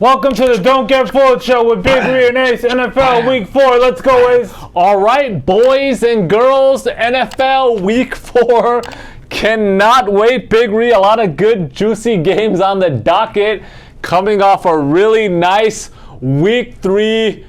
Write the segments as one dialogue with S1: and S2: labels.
S1: Welcome to the Don't Get Fooled Show with Big Ree and Ace, NFL Week 4. Let's go, Ace.
S2: All right, boys and girls, NFL Week 4. Cannot wait, Big Ree. A lot of good, juicy games on the docket. Coming off a really nice Week 3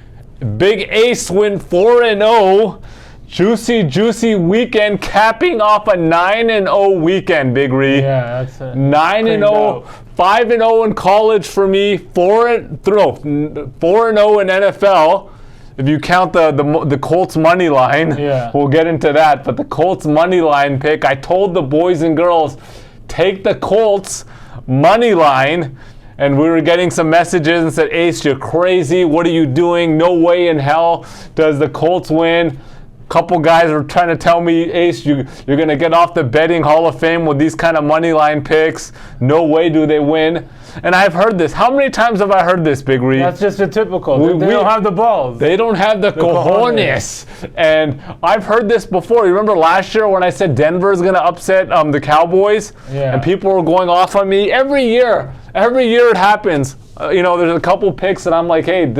S2: Big Ace win, 4-0. Juicy weekend, capping off a 9-0 weekend, Big Ree.
S1: Yeah, that's it.
S2: 9-0, 5-0 in college for me, 4-0 in NFL. If you count the Colts money line,
S1: Yeah.
S2: We'll get into that. But the Colts money line pick, I told the boys and girls, take the Colts money line. And we were getting some messages and said, Ace, you're crazy. What are you doing? No way in hell does the Colts win. Couple guys are trying to tell me, Ace, you're going to get off the betting Hall of Fame with these kind of money line picks. No way do they win. And I've heard this. How many times have I heard this, Big Ree?
S1: That's just a typical. They don't have the balls.
S2: They don't have the cojones. And I've heard this before. You remember last year when I said Denver's going to upset the Cowboys?
S1: Yeah.
S2: And people were going off on me. Every year it happens. There's a couple picks that I'm like, hey,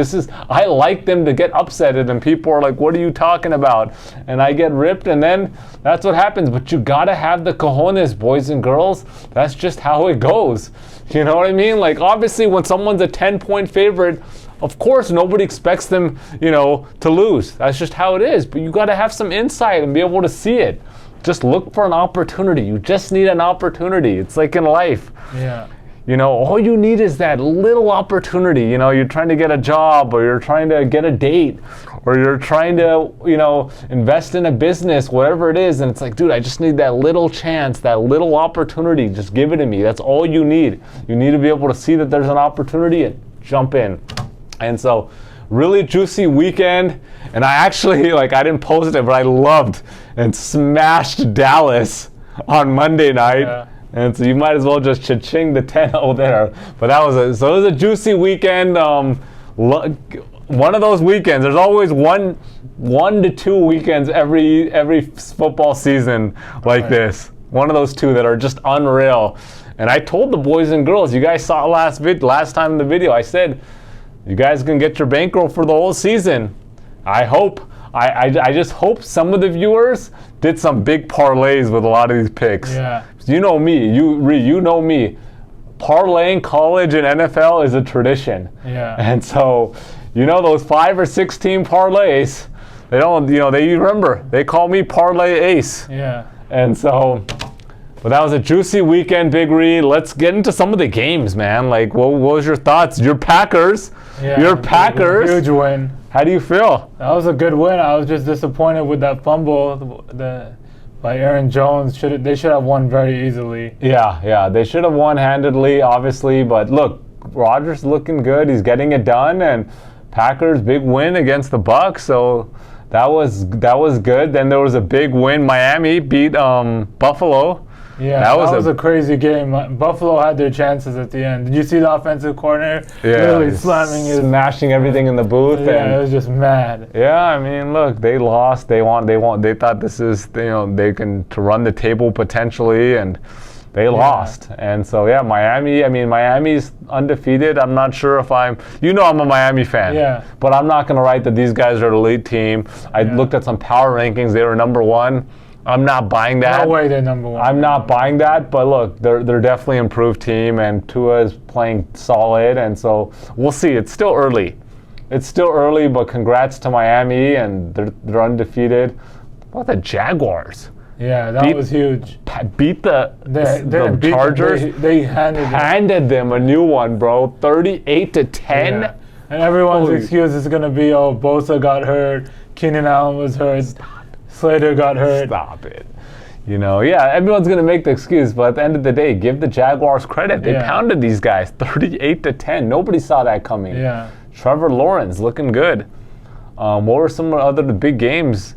S2: I like them to get upsetted, and people are like, what are you talking about? And I get ripped, and then that's what happens. But you gotta have the cojones, boys and girls. That's just how it goes. You know what I mean? Like, obviously, when someone's a 10-point favorite, of course, nobody expects them, to lose. That's just how it is. But you gotta have some insight and be able to see it. Just look for an opportunity. You just need an opportunity. It's like in life.
S1: Yeah.
S2: All you need is that little opportunity. You're trying to get a job, or you're trying to get a date, or you're trying to, invest in a business, whatever it is. And it's like, dude, I just need that little chance, that little opportunity. Just give it to me. That's all you need. You need to be able to see that there's an opportunity and jump in. And so, really juicy weekend. And I actually, I didn't post it, but I loved and smashed Dallas on Monday night.
S1: Yeah.
S2: And so you might as well just cha-ching the 10-0 there. But it was a juicy weekend. One of those weekends. There's always one to two weekends every football season like this. One of those two that are just unreal. And I told the boys and girls, you guys saw last time in the video, I said, you guys can get your bankroll for the whole season. I hope. I just hope some of the viewers did some big parlays with a lot of these picks.
S1: Yeah.
S2: You know me, you know me. Parlaying college and NFL is a tradition.
S1: Yeah.
S2: And so, those 5 or 6 team parlays, they don't, they remember, they call me Parlay Ace.
S1: Yeah.
S2: And so, but that was a juicy weekend, Big Ree. Let's get into some of the games, man. Like, what was your thoughts? Your Packers.
S1: Yeah.
S2: Your Packers.
S1: Huge win.
S2: How do you feel?
S1: That was a good win. I was just disappointed with that fumble by Aaron Jones. They should have won very easily.
S2: Yeah. They should have won handedly, obviously. But look, Rodgers looking good. He's getting it done. And Packers, big win against the Bucs. So that was good. Then there was a big win. Miami beat Buffalo.
S1: Yeah, that was a crazy game. Buffalo had their chances at the end. Did you see the offensive coordinator literally
S2: smashing everything in the booth?
S1: Yeah, it was just mad.
S2: Yeah, I mean, look, they lost. They thought this is, they can to run the table potentially, and they lost. And so, yeah, Miami's undefeated. I'm not sure if I'm a Miami fan.
S1: Yeah.
S2: But I'm not going to write that these guys are an elite team. I looked at some power rankings. They were number 1. I'm not buying that.
S1: No way they're number 1.
S2: I'm not buying that, but look, they're definitely an improved team, and Tua is playing solid, and so we'll see. It's still early. But congrats to Miami, and they're undefeated. What about the Jaguars?
S1: Yeah, that was huge.
S2: Beat the Chargers.
S1: They handed
S2: them a new one, bro. 38-10.
S1: Yeah. And everyone's excuse is going to be, Bosa got hurt, Keenan Allen was hurt. Slater got hurt.
S2: Stop it. Everyone's going to make the excuse, but at the end of the day, give the Jaguars credit. They pounded these guys 38-10. Nobody saw that coming.
S1: Yeah.
S2: Trevor Lawrence looking good. What were some other big games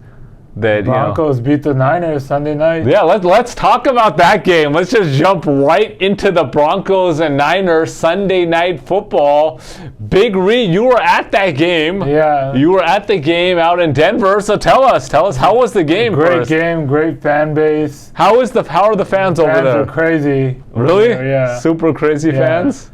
S2: that
S1: Broncos beat the Niners Sunday night?
S2: Yeah, let's talk about that game. Let's just jump right into the Broncos and Niners Sunday night football. Big Ree, you were at that game.
S1: Yeah.
S2: You were at the game out in Denver. So tell us how was the game?
S1: Great game, great fan base.
S2: How are the fans over there?
S1: Fans are crazy.
S2: Really?
S1: Yeah.
S2: Super crazy fans?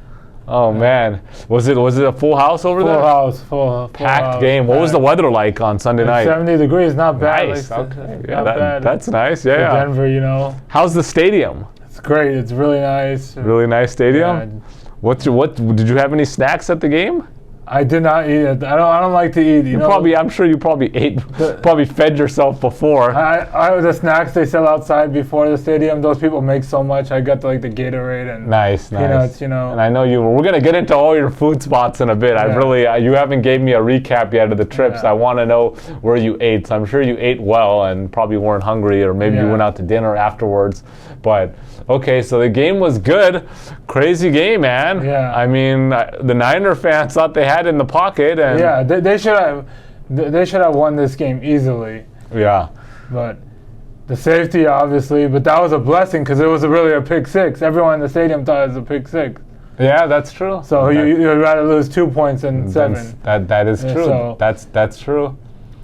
S2: Oh man, was it a full house over there?
S1: Full
S2: Packed
S1: house,
S2: game. What was the weather like on Sunday night?
S1: 70 degrees, not bad.
S2: Nice.
S1: Like,
S2: Okay.
S1: not bad.
S2: That's nice.
S1: For
S2: Yeah.
S1: Denver, you know.
S2: How's the stadium?
S1: It's great. It's really nice.
S2: Really nice stadium.
S1: Yeah.
S2: What did you have any snacks at the game?
S1: I did not eat it. I don't like to eat. You know,
S2: I'm sure you probably ate, probably fed yourself before.
S1: The snacks they sell outside before the stadium. Those people make so much. I got like the Gatorade and
S2: Nice.
S1: peanuts. You know.
S2: And I know we're gonna get into all your food spots in a bit.
S1: Yeah.
S2: You haven't gave me a recap yet of the trips.
S1: Yeah.
S2: I want to know where you ate. So I'm sure you ate well and probably weren't hungry, or maybe you went out to dinner afterwards. But okay, so the game was good. Crazy game, man.
S1: Yeah.
S2: I mean, the Niner fans thought they had it in the pocket, and
S1: Yeah, they should have won this game easily.
S2: yeah.
S1: But the safety, obviously, but that was a blessing because it was really a pick six. Everyone in the stadium thought it was a pick six.
S2: Yeah, that's true.
S1: So you'd rather lose 2 points than 7.
S2: That is true.
S1: So-
S2: That's true.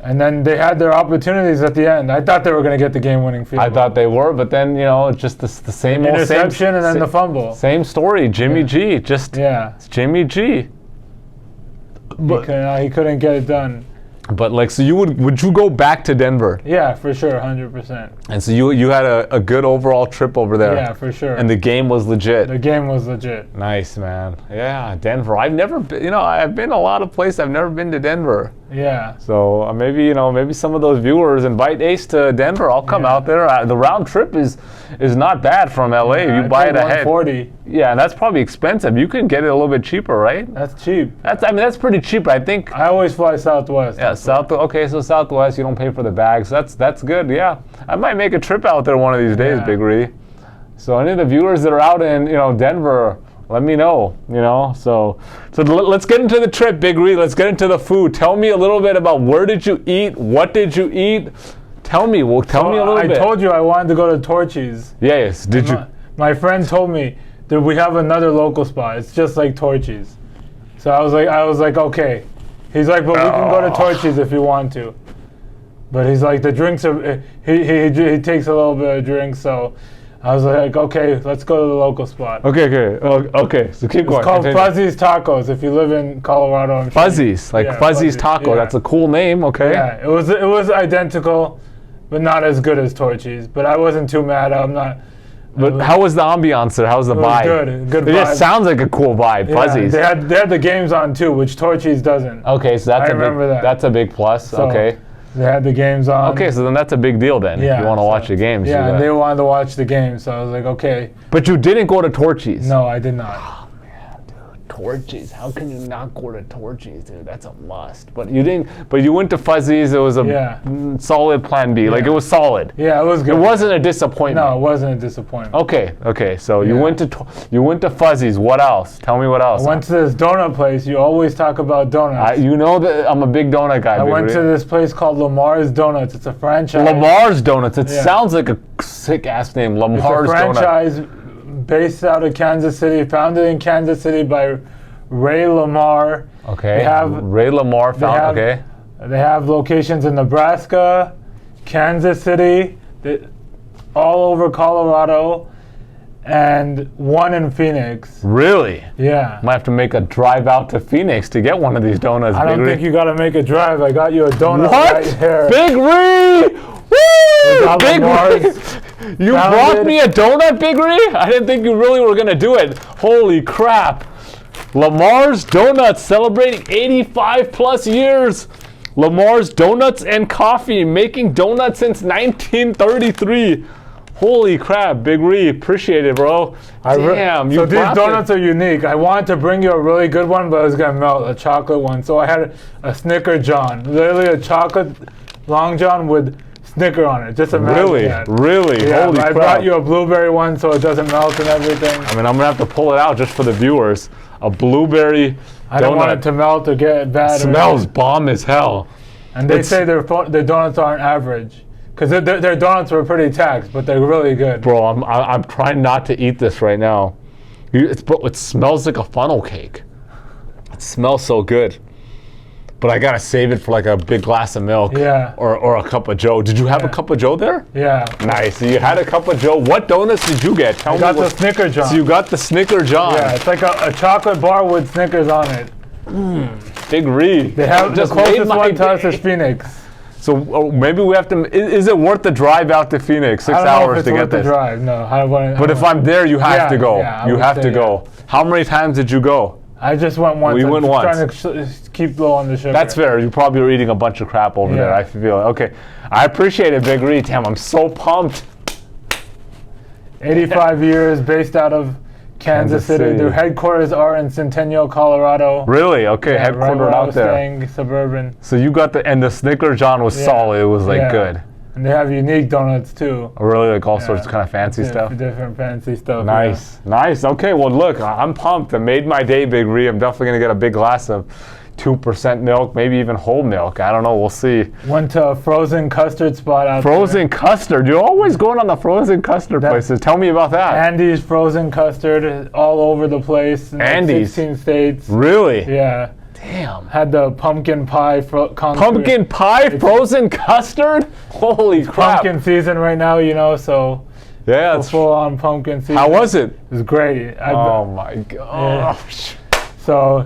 S1: And then they had their opportunities at the end. I thought they were going to get the game-winning field
S2: I
S1: goal.
S2: thought they were, but then just the same old
S1: Interception and then the fumble.
S2: Same story. Jimmy G. It's Jimmy G.
S1: He couldn't get it done.
S2: But so would you go back to Denver?
S1: Yeah, for sure, 100%.
S2: And so you had a good overall trip over there.
S1: Yeah, for sure.
S2: And the game was legit.
S1: The game was legit.
S2: Nice, man. Yeah, Denver. I've never been, I've been a lot of places. I've never been to Denver.
S1: Yeah.
S2: So maybe some of those viewers invite Ace to Denver. I'll come out there. The round trip is not bad from LA.
S1: Yeah,
S2: you buy it ahead.
S1: $140.
S2: Yeah, and that's probably expensive. You can get it a little bit cheaper, right?
S1: That's cheap.
S2: That's pretty cheap. I think.
S1: I always fly Southwest.
S2: Yeah, Okay, so Southwest, you don't pay for the bags. That's good. Yeah, I might make a trip out there one of these days,
S1: Yeah.
S2: Big Ree. So any of the viewers that are out in Denver, let me know. So let's get into the trip, Big Ree. Let's get into the food. Tell me a little bit about where did you eat? What did you eat? Tell me. Tell me a little bit.
S1: I told you I wanted to go to Torchy's.
S2: Yes. Did you?
S1: My friend told me that we have another local spot. It's just like Torchy's. So I was like, okay. He's like, but we can go to Torchy's if you want to. But he's like, the drinks are. He takes a little bit of drinks, so I was like, okay, let's go to the local spot.
S2: Okay. So keep going.
S1: It's called
S2: Continue.
S1: Fuzzy's Tacos. If you live in Colorado, I'm sure
S2: Fuzzy's,
S1: Yeah,
S2: Fuzzy's Taco.
S1: yeah.
S2: That's a cool name. Okay.
S1: Yeah, it was identical, but not as good as Torchy's. But I wasn't too mad. I'm not.
S2: But how was the ambiance there? How was the vibe?
S1: Good
S2: It
S1: vibe.
S2: just sounds like a cool vibe.
S1: Yeah,
S2: Fuzzy's.
S1: they had the games on too, which Torchy's doesn't.
S2: Okay, so
S1: I remember that.
S2: That's a big plus.
S1: So
S2: okay.
S1: They had the games on.
S2: Okay, so then that's a big deal then.
S1: Yeah,
S2: if you want to watch the games.
S1: Yeah, and they wanted to watch the game, so I was like, okay.
S2: But you didn't go to Torchy's.
S1: No, I did not.
S2: Torchy's. How can you not go to Torchy's, dude? That's a must. But you didn't. But you went to Fuzzy's. It was a solid plan B. Like it was solid.
S1: Yeah, it was good.
S2: It wasn't a disappointment.
S1: No, it wasn't a disappointment.
S2: Okay. So you went to Fuzzy's. What else? Tell me what else.
S1: I went to this donut place. You always talk about donuts.
S2: You know that I'm a big donut guy.
S1: I went to this place called Lamar's Donuts. It's a franchise.
S2: Lamar's Donuts. It sounds like a sick ass name. Lamar's
S1: It's a
S2: Donuts.
S1: franchise based out of Kansas City, founded in Kansas City by Ray Lamar.
S2: Okay.
S1: They have,
S2: Ray Lamar found.
S1: They have locations in Nebraska, Kansas City, all over Colorado, and one in Phoenix.
S2: Really?
S1: Yeah.
S2: Might have to make a drive out to Phoenix to get one of these donuts.
S1: I don't think you got to make a drive. I got you a donut right here.
S2: Big Ree! Woo! Big Ree! You brought me a donut, Big Ree? I didn't think you really were going to do it. Holy crap. Lamar's Donuts celebrating 85 plus years. Lamar's Donuts and Coffee, making donuts since 1933. Holy crap, Big Ree, appreciate it, bro. Damn, you
S1: So these donuts are unique. I wanted to bring you a really good one, but it was gonna melt, a chocolate one. So I had a Snicker John, literally a chocolate Long John with Snicker on it. Just imagine that.
S2: Really?
S1: Yeah,
S2: Holy
S1: I
S2: crap.
S1: brought you a blueberry one so it doesn't melt and everything.
S2: I mean, I'm gonna have to pull it out just for the viewers. A blueberry
S1: I don't want it
S2: donut.
S1: to melt or get bad.
S2: Smells bomb as hell.
S1: And they say their donuts aren't average. Because their donuts were pretty taxed, but they're really good.
S2: Bro, I'm trying not to eat this right now. It smells like a funnel cake. It smells so good. But I gotta save it for like a big glass of milk.
S1: Yeah.
S2: Or a cup of Joe. Did you have a cup of Joe there?
S1: Yeah.
S2: Nice. So you had a cup of Joe. What donuts did you get? Tell
S1: I
S2: me.
S1: got the Snicker John.
S2: So you got the Snicker John.
S1: Yeah, it's like a chocolate bar with Snickers on it.
S2: Big read.
S1: They have the closest one to us is Phoenix.
S2: So maybe we have to. Is it worth the drive out to Phoenix? 6
S1: I don't know
S2: hours
S1: if it's
S2: to get
S1: worth the
S2: this.
S1: drive. No,
S2: But if I'm there, you have to go.
S1: Yeah,
S2: you have to go. How many times did you go?
S1: I just went once.
S2: We went once.
S1: Trying to keep low on the sugar.
S2: That's fair. You probably were eating a bunch of crap over there. I feel it. Okay. I appreciate it, Big Reed. Damn, I'm so pumped.
S1: 85 years, based out of Kansas City. Their headquarters are in Centennial, Colorado.
S2: Really? Okay,
S1: Yeah, right where
S2: headquartered
S1: I
S2: out
S1: was
S2: there.
S1: staying, suburban.
S2: So you got and the Snicker John was solid. It was like good.
S1: And they have unique donuts too.
S2: Really, like all sorts of kind of fancy stuff.
S1: Different fancy stuff.
S2: Nice, nice. Okay, well look, I'm pumped. It made my day, Big Ree. I'm definitely gonna get a big glass of 2% milk, maybe even whole milk. I don't know. We'll see.
S1: Went to a frozen custard spot out
S2: Frozen custard. You're always going on the frozen custard places. Tell me about that.
S1: Andy's frozen custard all over the place. In
S2: Andy's?
S1: 16 states.
S2: Really?
S1: Yeah.
S2: Damn.
S1: Had the pumpkin pie
S2: Pumpkin pie frozen custard? Holy crap.
S1: Pumpkin season right now, you know, so
S2: yeah, it's
S1: full on pumpkin season.
S2: How was it?
S1: It was great.
S2: Oh my gosh.
S1: So,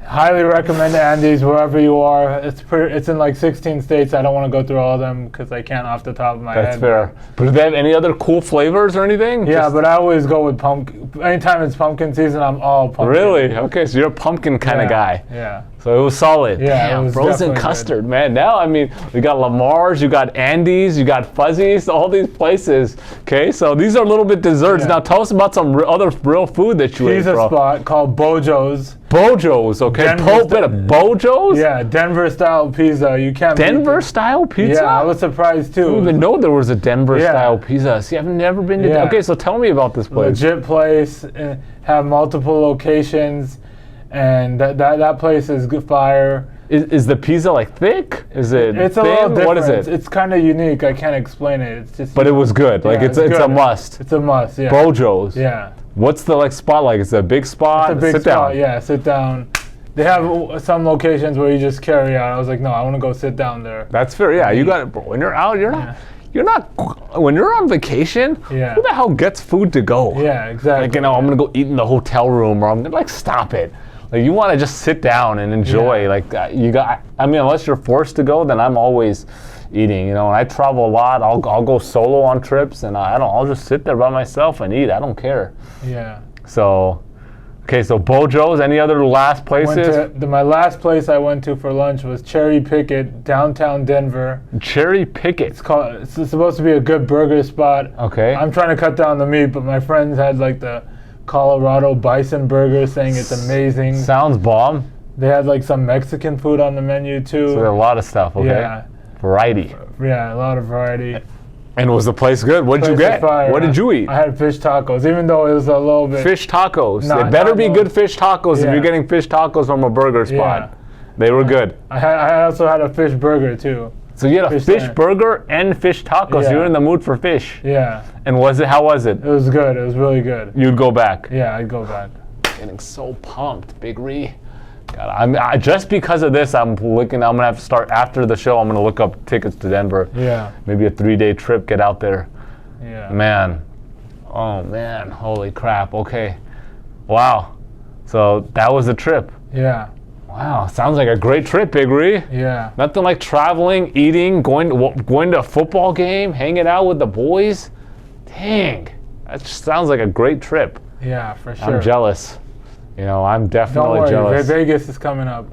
S1: highly recommend Andy's wherever you are. It's in like 16 states. I don't want to go through all of them because I can't off the top of my head.
S2: That's fair. But do they have any other cool flavors or anything?
S1: Yeah, but I always go with pumpkin. Anytime it's pumpkin season, I'm all pumpkin.
S2: Really? Okay, so you're a pumpkin kind of guy.
S1: Yeah.
S2: So it was solid.
S1: Yeah,
S2: Damn,
S1: it was
S2: frozen
S1: definitely
S2: custard, man. Now, I mean, we got Lamar's, you got Andy's, you got Fuzzy's, all these places. Okay, so these are a little bit desserts.
S1: Yeah.
S2: Now, tell us about some other real food that you ate,
S1: Pizza
S2: bro.
S1: spot called Bojo's.
S2: Bojo's, okay. Bit of Bojo's?
S1: Yeah, Denver-style pizza. You can't beat it.
S2: Denver-style pizza?
S1: Yeah, I was surprised too.
S2: I didn't even know there was a Denver-style pizza. See, I've never been to Okay, so tell me about this place.
S1: Legit place. Have multiple locations. And that place is good fire.
S2: Is the pizza like thick? Is it
S1: It's
S2: thin?
S1: a little different.
S2: What is it?
S1: It's kind of unique. I can't explain it. It's just.
S2: But it was good. Like
S1: Yeah,
S2: it's a
S1: good.
S2: must.
S1: It's a must. Yeah.
S2: Bojo's.
S1: Yeah.
S2: What's the spot like? It's a big spot.
S1: It's a big
S2: sit
S1: spot.
S2: down.
S1: Yeah, sit down. They have some locations where you just carry out. I was like, no, I want to go sit down there.
S2: That's fair. Yeah, you got it, bro. When you're out, you're not. When you're on vacation, who the hell gets food to go?
S1: Yeah, exactly.
S2: Like I'm gonna go eat in the hotel room, or I'm gonna stop it. Like you want to just sit down and enjoy.
S1: Yeah.
S2: Like you got. I mean, unless you're forced to go, then I'm always eating. You know, when I travel a lot, I'll go solo on trips, and I'll just sit there by myself and eat. I don't care.
S1: Yeah.
S2: So, okay, so Bojo's. Any other last places?
S1: My last place I went to for lunch was Cherry Picket, downtown Denver.
S2: Cherry Picket.
S1: It's supposed to be a good burger spot.
S2: Okay.
S1: I'm trying to cut down the meat, but my friends had like the Colorado bison burger, saying it's amazing.
S2: Sounds bomb.
S1: They had like some Mexican food on the menu too.
S2: So there are a lot of stuff. Okay.
S1: Yeah.
S2: Variety.
S1: Yeah, a lot of variety.
S2: And was the place good? What did you get? What did you eat?
S1: I had fish tacos, even though it was a little bit.
S2: Fish tacos.
S1: No,
S2: They better be
S1: no.
S2: good fish tacos if
S1: Yeah.
S2: you're getting fish tacos from a burger spot.
S1: Yeah.
S2: They were good.
S1: I also had a fish burger too.
S2: So you had a fish burger and fish tacos.
S1: Yeah.
S2: You're in the mood for fish.
S1: Yeah.
S2: And how was it?
S1: It was good. It was really good.
S2: You'd go back.
S1: Yeah, I'd go back.
S2: Getting so pumped, Big Ree. God, just because of this, I'm gonna have to start after the show. I'm gonna look up tickets to Denver.
S1: Yeah.
S2: Maybe a 3-day trip. Get out there.
S1: Yeah.
S2: Man. Oh man. Holy crap. Okay. Wow. So that was the trip.
S1: Yeah.
S2: Wow. Sounds like a great trip, Big Ree.
S1: Yeah.
S2: Nothing like traveling, eating, going to a football game, hanging out with the boys. Dang. That just sounds like a great trip.
S1: Yeah, for sure.
S2: I'm jealous. You know, I'm definitely
S1: Don't worry,
S2: jealous.
S1: Vegas is coming up.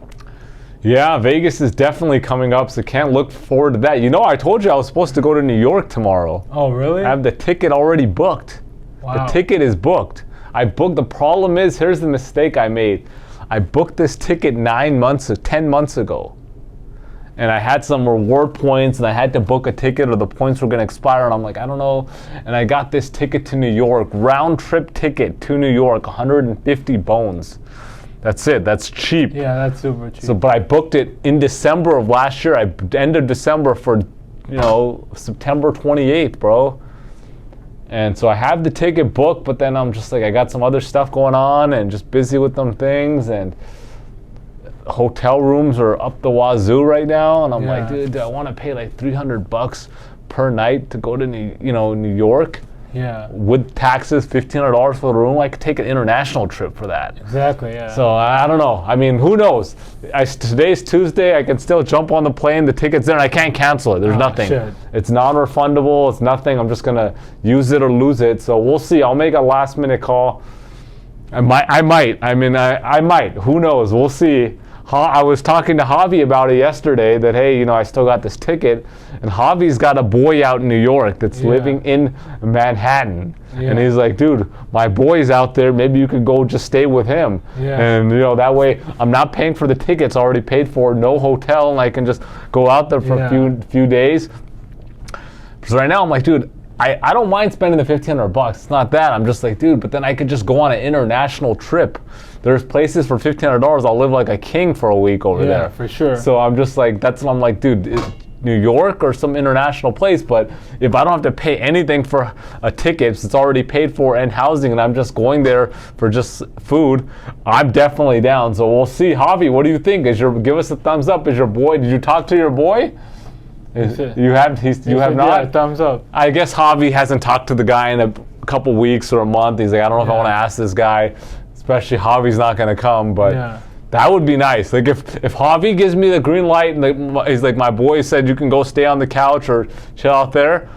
S2: Yeah, Vegas is definitely coming up, so can't look forward to that. You know, I told you I was supposed to go to New York tomorrow.
S1: Oh, really?
S2: I have the ticket already booked.
S1: Wow.
S2: The ticket is booked. The problem is, here's the mistake I made. I booked this ticket 10 months ago. And I had some reward points, and I had to book a ticket or the points were gonna expire, and I'm like, I don't know. And I got this ticket to New York, round trip ticket to New York, 150 bones. That's it, that's cheap.
S1: Yeah, that's super cheap.
S2: So, but I booked it in December of last year. End of December for, September 28th, bro. And so I have the ticket booked, but then I'm just like, I got some other stuff going on and just busy with them things. And hotel rooms are up the wazoo right now, and I'm
S1: Yeah.
S2: like, dude, do I want to pay like $300 per night to go to New York?
S1: Yeah.
S2: With taxes, $1,500 for the room. I could take an international trip for that.
S1: Exactly. Yeah.
S2: So I don't know. I mean, who knows? Today's Tuesday. I can still jump on the plane. The ticket's there, and I can't cancel it. There's nothing.
S1: Shit.
S2: It's non-refundable. It's nothing. I'm just gonna use it or lose it. So we'll see. I'll make a last-minute call. I might. I mean, I might. Who knows? We'll see. I was talking to Javi about it yesterday that, hey, I still got this ticket. And Javi's got a boy out in New York that's living in Manhattan.
S1: Yeah.
S2: And he's like, dude, my boy's out there. Maybe you could go just stay with him.
S1: Yeah.
S2: And, that way I'm not paying for the tickets already paid for, no hotel, and I can just go out there for a few days. So right now I'm like, dude, I don't mind spending the $1,500. It's not that. I'm just like, dude, but then I could just go on an international trip. There's places for $1,500. I'll live like a king for a week over there.
S1: Yeah, for sure.
S2: So I'm just like, that's what I'm like, dude, New York or some international place. But if I don't have to pay anything for a ticket, it's already paid for, and housing, and I'm just going there for just food, I'm definitely down. So we'll see. Javi, what do you think? Give us a thumbs up. Is your boy? Did you talk to your boy? You have not?
S1: Yeah, thumbs up.
S2: I guess Javi hasn't talked to the guy in a couple weeks or a month. He's like, I don't know if I want to ask this guy, especially Javi's not going to come, but that would be nice. Like if Javi gives me the green light and he's like, my boy said you can go stay on the couch or chill out there,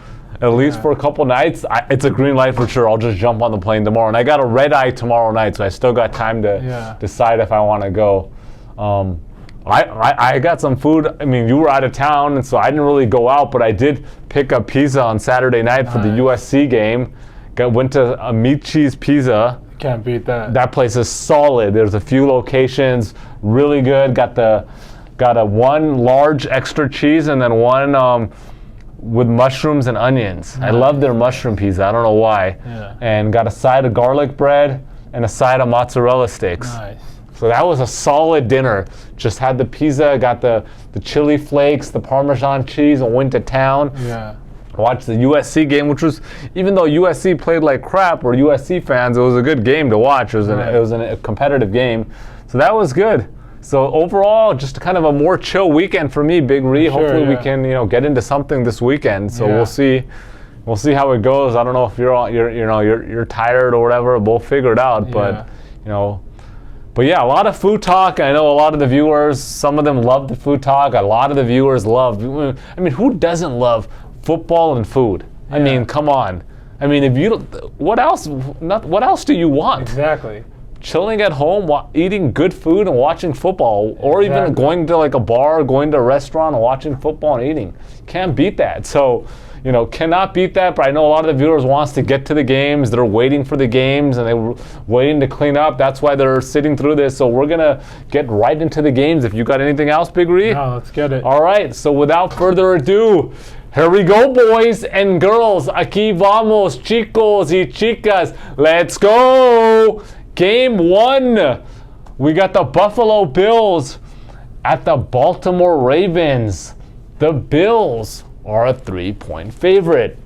S2: at least for a couple nights, it's a green light for sure. I'll just jump on the plane tomorrow. And I got a red eye tomorrow night, so I still got time to decide if I want to go. I got some food. I mean, you were out of town, and so I didn't really go out, but I did pick up pizza on Saturday night for the USC game. Went to a meat cheese pizza.
S1: Can't beat that.
S2: That place is solid. There's a few locations, really good. Got a one large extra cheese and then one with mushrooms and onions. Nice. I love their mushroom pizza. I don't know why. Yeah. And got a side of garlic bread and a side of mozzarella sticks.
S1: Nice.
S2: So that was a solid dinner. Just had the pizza, got the chili flakes, the Parmesan cheese, and went to town.
S1: Yeah.
S2: Watched the USC game, which was, even though USC played like crap, or USC fans, it was a good game to watch. It was a competitive game. So that was good. So overall, just kind of a more chill weekend for me, Big Ree. Hopefully we can, get into something this weekend. So we'll see. We'll see how it goes. I don't know if you're tired or whatever. We'll figure it out. But But yeah, a lot of food talk. I know a lot of the viewers, some of them love the food talk. A lot of the viewers love. I mean, who doesn't love football and food? I mean, come on. I mean, if you don't, what else do you want?
S1: Exactly.
S2: Chilling at home, eating good food and watching football, or even going to like a bar, going to a restaurant and watching football and eating. Can't beat that. So, cannot beat that, but I know a lot of the viewers wants to get to the games. They're waiting for the games and they're waiting to clean up. That's why they're sitting through this. So we're going to get right into the games. If you got anything else, Big Ree?
S1: No, let's get it.
S2: All right, so without further ado, here we go, boys and girls. Aquí vamos, chicos y chicas. Let's go. Game 1. We got the Buffalo Bills at the Baltimore Ravens. The Bills are a 3-point favorite.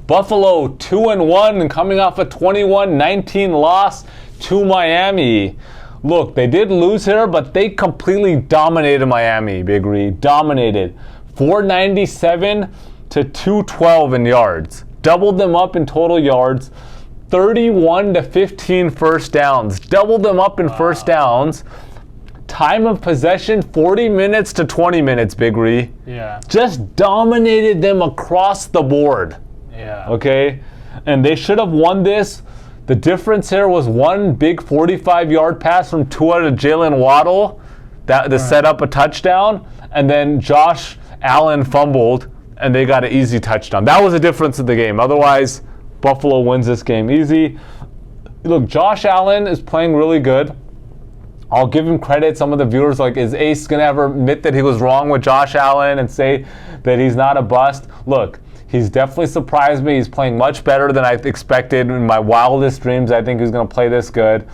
S2: Buffalo 2-1 and coming off a 21-19 loss to Miami. Look, they did lose here, but they completely dominated Miami, Big Ree. Dominated. 497 to 212 in yards. Doubled them up in total yards. 31 to 15 first downs. Doubled them up in first downs. Time of possession, 40 minutes to 20 minutes, Big Ree.
S1: Yeah.
S2: Just dominated them across the board.
S1: Yeah.
S2: Okay? And they should have won this. The difference here was one big 45-yard pass from Tua to Jalen Waddle that set up a touchdown, and then Josh Allen fumbled, and they got an easy touchdown. That was the difference in the game. Otherwise, Buffalo wins this game easy. Look, Josh Allen is playing really good. I'll give him credit. Some of the viewers like, is Ace going to ever admit that he was wrong with Josh Allen and say that he's not a bust? Look, he's definitely surprised me. He's playing much better than I expected. In my wildest dreams, I think he's going to play this good.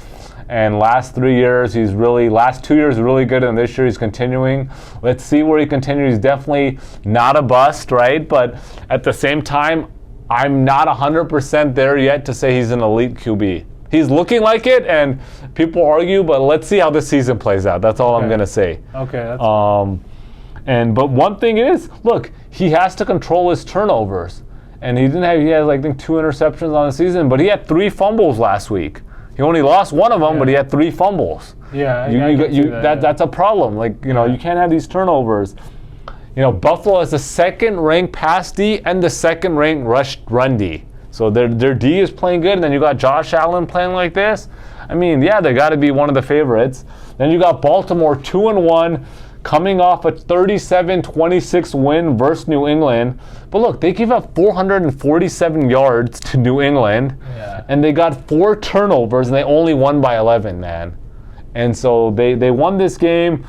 S2: And last 2 years, really good, and this year he's continuing. Let's see where he continues. He's definitely not a bust, right? But at the same time, I'm not 100% there yet to say he's an elite QB. He's looking like it, and people argue, but let's see how this season plays out. That's all I'm going to say.
S1: Okay. That's
S2: But one thing is, look, he has to control his turnovers. And he has, I think, 2 interceptions on the season, but he had 3 fumbles last week. He only lost one of them, but he had 3 fumbles.
S1: Yeah, I can see that.
S2: That's a problem. Like, you can't have these turnovers. Buffalo has the 2nd-ranked pass D and the 2nd-ranked run D. So their D is playing good, and then you got Josh Allen playing like this. I mean, yeah, they got to be one of the favorites. Then you got Baltimore 2-1, coming off a 37-26 win versus New England. But look, they gave up 447 yards to New England, and they got 4 turnovers, and they only won by 11, man. And so they won this game.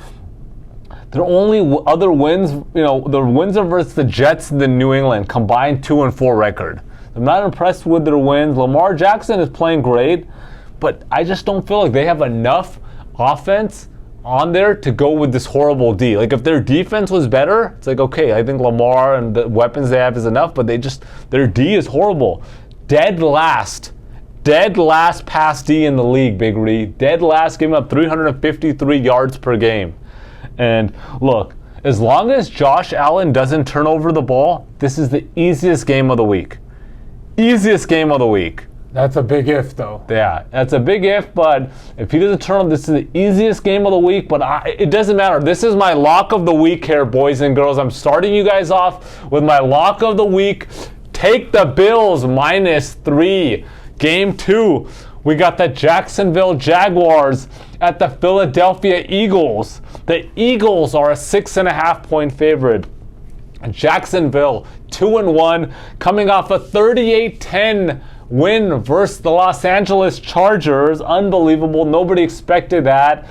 S2: Their only other wins, the wins are versus the Jets and the New England, combined 2-4 record. I'm not impressed with their wins. Lamar Jackson is playing great, but I just don't feel like they have enough offense on there to go with this horrible D. Like, if their defense was better, it's like, okay, I think Lamar and the weapons they have is enough, but their D is horrible. Dead last pass D in the league, Big Reed. Dead last, giving up 353 yards per game. And look, as long as Josh Allen doesn't turn over the ball, this is the easiest game of the week. Easiest game of the week.
S1: That's a big if, though.
S2: Yeah, that's a big if, but if he doesn't turn on, this is the easiest game of the week, but it doesn't matter. This is my lock of the week here, boys and girls. I'm starting you guys off with my lock of the week. Take the Bills -3. Game 2, we got the Jacksonville Jaguars at the Philadelphia Eagles. The Eagles are a 6.5-point favorite. Jacksonville 2-1, coming off a 38-10 win versus the Los Angeles Chargers. Unbelievable. Nobody expected that.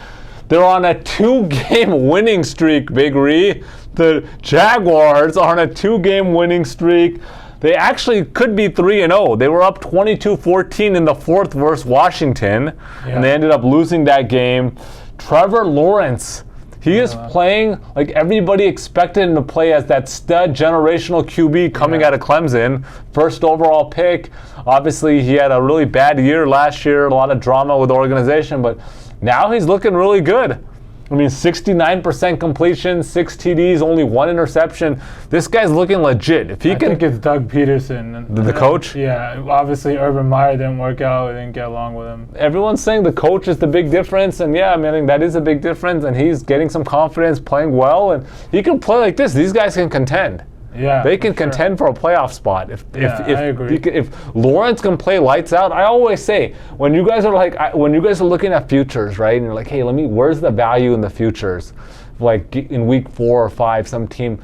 S2: They're on a 2-game winning streak, Big Ree. The Jaguars are on a 2-game winning streak. They actually could be 3-0. They were up 22-14 in the 4th versus Washington, and they ended up losing that game. Trevor Lawrence, he is playing like everybody expected him to play, as that stud generational QB coming out of Clemson. 1st overall pick. Obviously, he had a really bad year last year, a lot of drama with the organization, but now he's looking really good. I mean, 69% completion, 6 TDs, only 1 interception. This guy's looking legit. If he
S1: I think it's Doug Peterson.
S2: The coach?
S1: Yeah, obviously Urban Meyer didn't work out. Didn't get along with him.
S2: Everyone's saying the coach is the big difference, and I think that is a big difference, and he's getting some confidence, playing well, and he can play like this. These guys can contend.
S1: Yeah,
S2: they can contend for a playoff spot.
S1: I agree.
S2: If Lawrence can play lights out, I always say, when you guys are looking at futures, right, and you're like, hey, where's the value in the futures? Like in week 4 or 5, some team,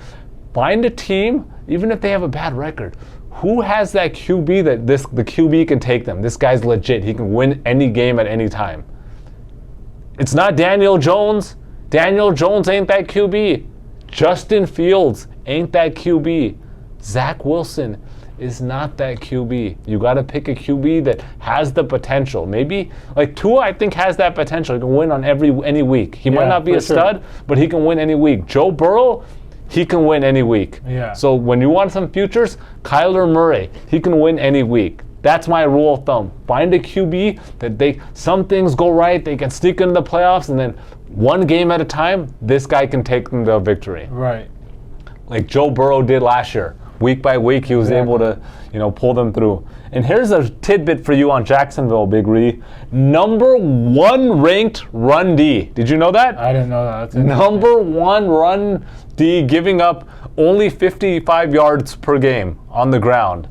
S2: find a team, even if they have a bad record, who has that QB that the QB can take them. This guy's legit. He can win any game at any time. It's not Daniel Jones. Daniel Jones ain't that QB. Justin Fields ain't that QB. Zach Wilson is not that QB. You got to pick a QB that has the potential. Maybe like Tua, I think, has that potential. He can win on any week. He might not be a stud, but he can win any week. Joe Burrow, he can win any week.
S1: Yeah.
S2: So when you want some futures, Kyler Murray, he can win any week. That's my rule of thumb. Find a QB that some things go right, they can sneak into the playoffs, and then one game at a time, this guy can take them to a victory.
S1: Right.
S2: Like Joe Burrow did last year. Week by week, he was able to, pull them through. And here's a tidbit for you on Jacksonville, Big Ree. Number 1 ranked run D. Did you know that?
S1: I didn't know that.
S2: Number 1 run D, giving up only 55 yards per game on the ground.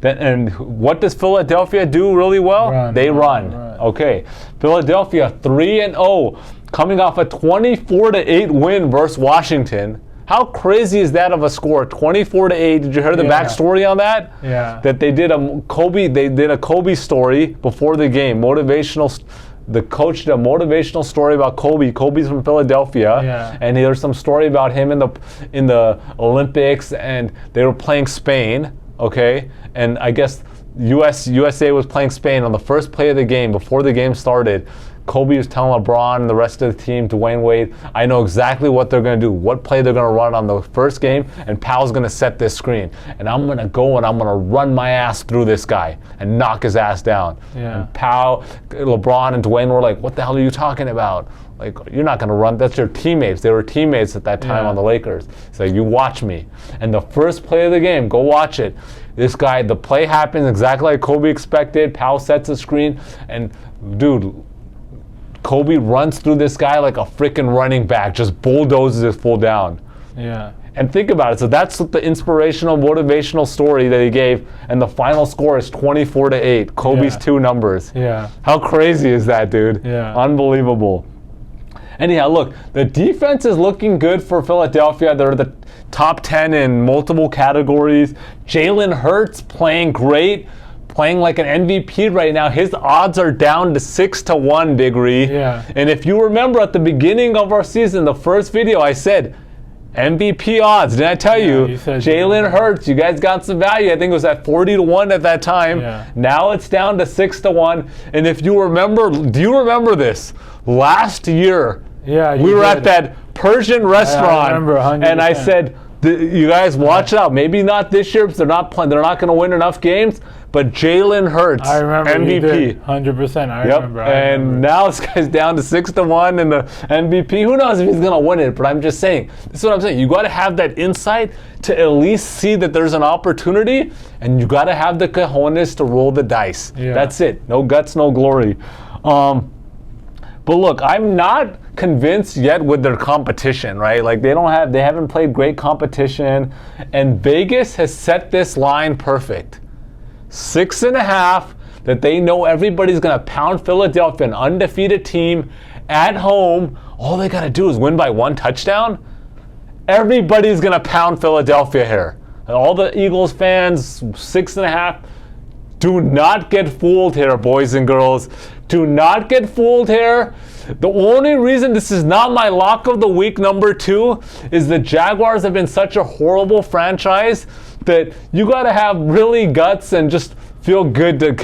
S2: And what does Philadelphia do really well? They run. Okay. Philadelphia 3-0, coming off a 24-8 win versus Washington. How crazy is that of a score? 24-8. Did you hear the backstory on that?
S1: Yeah.
S2: That they did a Kobe story before the game. The coach did a motivational story about Kobe. Kobe's from Philadelphia, and there's some story about him in the Olympics, and they were playing Spain. Okay, and I guess USA was playing Spain on the first play of the game before the game started. Kobe was telling LeBron and the rest of the team, Dwayne Wade, I know exactly what they're going to do, what play they're going to run on the first game, and Powell's going to set this screen. And I'm going to go and I'm going to run my ass through this guy and knock his ass down.
S1: Yeah.
S2: And Powell, LeBron, and Dwayne were like, what the hell are you talking about? Like, you're not going to run. That's your teammates. They were teammates at that time on the Lakers. So you watch me. And the first play of the game, go watch it. This guy, the play happens exactly like Kobe expected. Powell sets a screen. And, dude, Kobe runs through this guy like a freaking running back, just bulldozes his full down.
S1: Yeah.
S2: And think about it. So that's the inspirational, motivational story that he gave. And the final score is 24-8. Kobe's 2 numbers.
S1: Yeah.
S2: How crazy is that, dude?
S1: Yeah.
S2: Unbelievable. Anyhow, look, the defense is looking good for Philadelphia. They're the top 10 in multiple categories. Jalen Hurts playing great, playing like an MVP right now. His odds are down to 6-1, Big Ree.
S1: Yeah.
S2: And if you remember at the beginning of our season, the first video, I said, MVP odds. Didn't I tell you? Jalen Hurts, you guys got some value. I think it was at 40-1 at that time.
S1: Yeah.
S2: Now it's down to 6-1. And if you remember, do you remember this? Last year, we were at that Persian restaurant,
S1: I remember 100%.
S2: and I said, you guys watch out. Maybe not this year because they're not going to win enough games. But Jalen Hurts,
S1: I remember
S2: MVP.
S1: 100%. I remember.
S2: And now this guy's down to 6-1 in the MVP. Who knows if he's going to win it? But I'm just saying, this is what I'm saying. You got to have that insight to at least see that there's an opportunity, and you got to have the cojones to roll the dice.
S1: Yeah.
S2: That's it. No guts, no glory. But look, I'm not convinced yet with their competition, right? Like they haven't played great competition, and Vegas has set this line perfect. 6.5 that they know everybody's going to pound Philadelphia, an undefeated team at home. All they got to do is win by 1 touchdown. Everybody's going to pound Philadelphia here. All the Eagles fans, 6.5. Do not get fooled here, boys and girls. Do not get fooled here. The only reason this is not my lock of the week number 2 is the Jaguars have been such a horrible franchise that you got to have really guts and just feel good to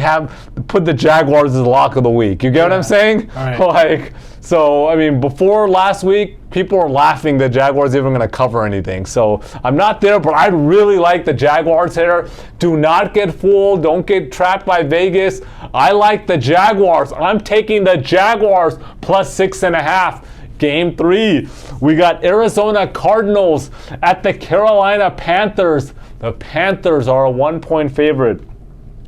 S2: put the Jaguars as lock of the week. You get what I'm saying?
S1: Right.
S2: So, I mean, before last week, people were laughing that Jaguars even going to cover anything. So, I'm not there, but I really like the Jaguars here. Do not get fooled. Don't get trapped by Vegas. I like the Jaguars. I'm taking the Jaguars plus 6.5. Game 3, we got Arizona Cardinals at the Carolina Panthers. The Panthers are a 1-point favorite.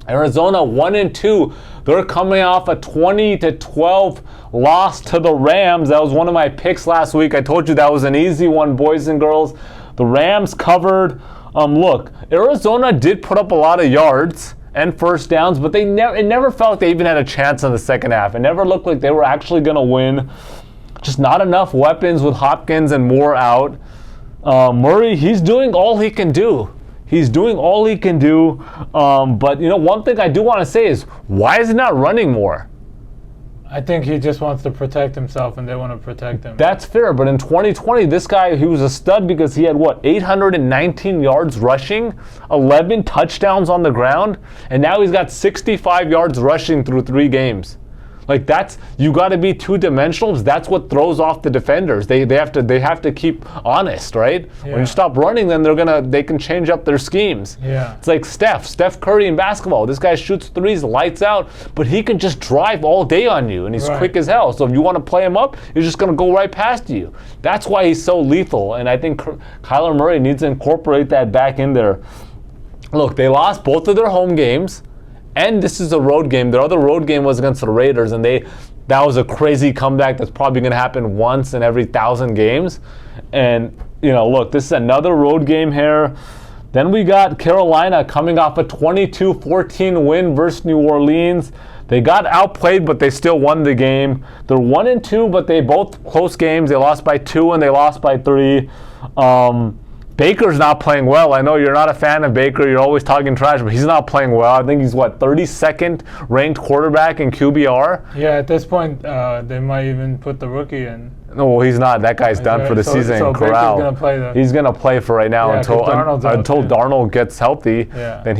S2: Arizona 1-2. They're coming off a 20-12 loss to the Rams. That was one of my picks last week. I told you that was an easy one, boys and girls. The Rams covered. Look, Arizona did put up a lot of yards and first downs, but it never felt like they even had a chance in the second half. It never looked like they were actually going to win. Just not enough weapons with Hopkins and Moore out. Murray, he's doing all he can do. He's doing all he can do. But, one thing I do want to say is, why is he not running more?
S1: I think he just wants to protect himself, and they want to protect him.
S2: That's fair, but in 2020, this guy, he was a stud because he had, 819 yards rushing, 11 touchdowns on the ground, and now he's got 65 yards rushing through 3 games. Like you got to be two-dimensional. That's what throws off the defenders. They have to keep honest, right? Yeah. When you stop running, then they can change up their schemes.
S1: Yeah.
S2: It's like Steph Curry in basketball. This guy shoots threes, lights out, but he can just drive all day on you, and he's quick as hell. So if you want to play him up, he's just going to go right past you. That's why he's so lethal, and I think Kyler Murray needs to incorporate that back in there. Look, they lost both of their home games. And this is a road game. Their other road game was against the Raiders, and that was a crazy comeback that's probably going to happen once in every 1,000 games. And, look, this is another road game here. Then we got Carolina coming off a 22-14 win versus New Orleans. They got outplayed, but they still won the game. They're 1-2, but they both close games. They lost by 2 and they lost by 3. Baker's not playing well. I know you're not a fan of Baker. You're always talking trash, but he's not playing well. I think he's, 32nd ranked quarterback in QBR?
S1: Yeah, at this point, they might even put the rookie in.
S2: No, well, he's not. That guy's done for the season.
S1: So
S2: Corral.
S1: Baker's going to play
S2: He's going to play for right now until Darnold gets healthy.
S1: Yeah.
S2: Then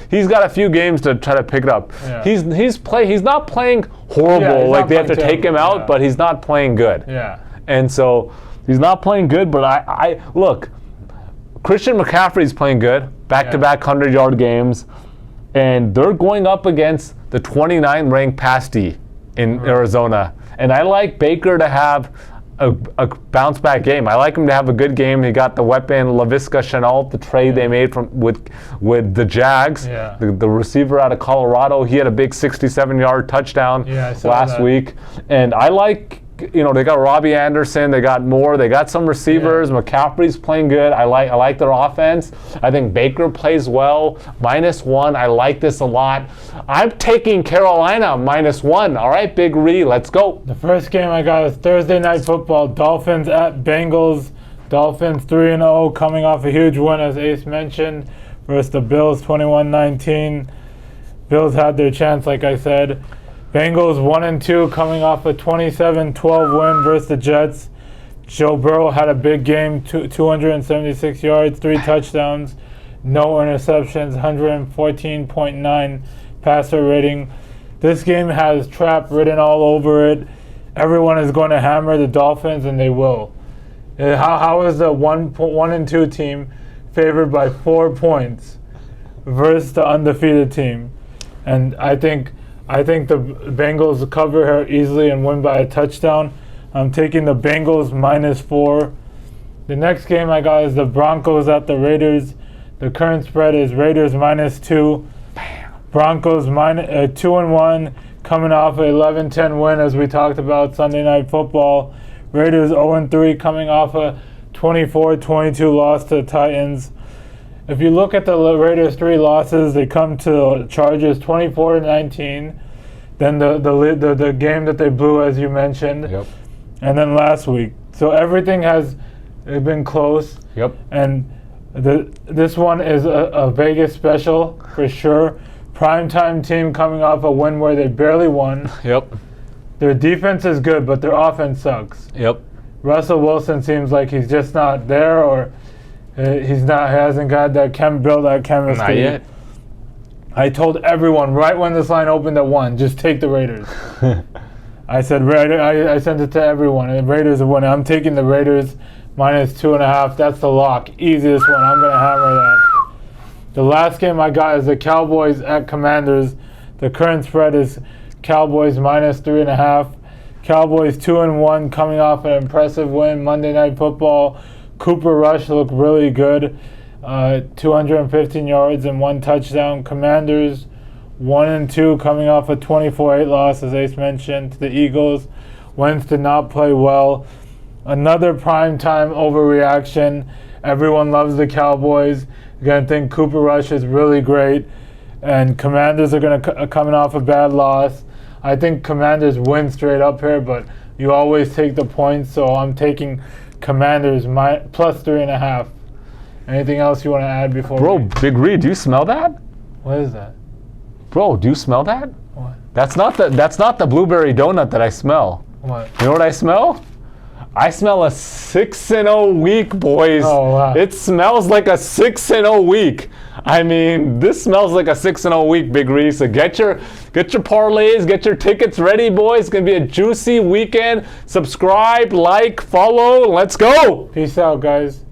S2: he's got a few games to try to pick it up.
S1: Yeah.
S2: He's not playing horrible.
S1: Yeah,
S2: they have to take him out, but he's not playing good.
S1: Yeah.
S2: And so he's not playing good. But I look. Christian McCaffrey's playing good, back-to-back 100-yard games, and they're going up against the 29th ranked pass D in Arizona. And I like Baker to have a bounce-back game. I like him to have a good game. He got the weapon, LaVisca Chenault, the trade they made with the Jags, the receiver out of Colorado. He had a big 67-yard touchdown last week. And I like... they got Robbie Anderson, they got Moore, they got some receivers. McCaffrey's playing good. I like their offense. I think Baker plays well. -1. I like this a lot. I'm taking Carolina -1. All right, Big Ree, let's go.
S1: The first game I got is Thursday Night Football. Dolphins at Bengals. Dolphins 3-0, coming off a huge win, as Ace mentioned, versus the Bills 21-19. Bills had their chance, like I said. Bengals 1-2, coming off a 27-12 win versus the Jets. Joe Burrow had a big game, 276 yards, 3 touchdowns, no interceptions, 114.9 passer rating. This game has trap written all over it. Everyone is going to hammer the Dolphins, and they will. How is the 1-2 team favored by 4 points versus the undefeated team? And I think the Bengals cover her easily and win by a touchdown. I'm taking the Bengals -4. The next game I got is the Broncos at the Raiders. The current spread is Raiders -2. Broncos 2-1, coming off an 11-10 win, as we talked about Sunday Night Football. Raiders 0-3, coming off a 24-22 loss to the Titans. If you look at the Raiders' 3 losses, they come to Chargers 24-19. Then the game that they blew, as you mentioned.
S2: Yep.
S1: And then last week. So everything has been close.
S2: Yep.
S1: And this one is a Vegas special for sure. Primetime team coming off a win where they barely won.
S2: Yep.
S1: Their defense is good, but their offense sucks.
S2: Yep.
S1: Russell Wilson seems like he's just not there, or he hasn't got that build that chemistry.
S2: Not yet.
S1: I told everyone right when this line opened at 1, just take the Raiders. I said I sent it to everyone. The Raiders are winning. I'm taking the Raiders -2.5. That's the lock. Easiest one. I'm gonna hammer that. The last game I got is the Cowboys at Commanders. The current spread is Cowboys -3.5. Cowboys 2-1, coming off an impressive win Monday Night Football. Cooper Rush looked really good, 215 yards and 1 touchdown. Commanders 1-2, coming off a 24-8 loss, as Ace mentioned, to the Eagles. Wentz did not play well. Another primetime overreaction. Everyone loves the Cowboys. You're going to think Cooper Rush is really great. And Commanders are going to coming off a bad loss. I think Commanders win straight up here, but you always take the points, so I'm taking Commanders +3.5. Anything else you want to add before?
S2: Bro, Big Reed, do you smell that?
S1: What is that?
S2: Bro, do you smell that?
S1: What?
S2: That's not the blueberry donut that I smell.
S1: What?
S2: You know what I smell? I smell a 6-0 week, boys.
S1: Oh, wow.
S2: It smells like a 6-0 week. I mean, this smells like a 6-0 week, Big Reed. So get your parlays, get your tickets ready, boys. It's gonna be a juicy weekend. Subscribe, like, follow. Let's go.
S1: Peace out, guys.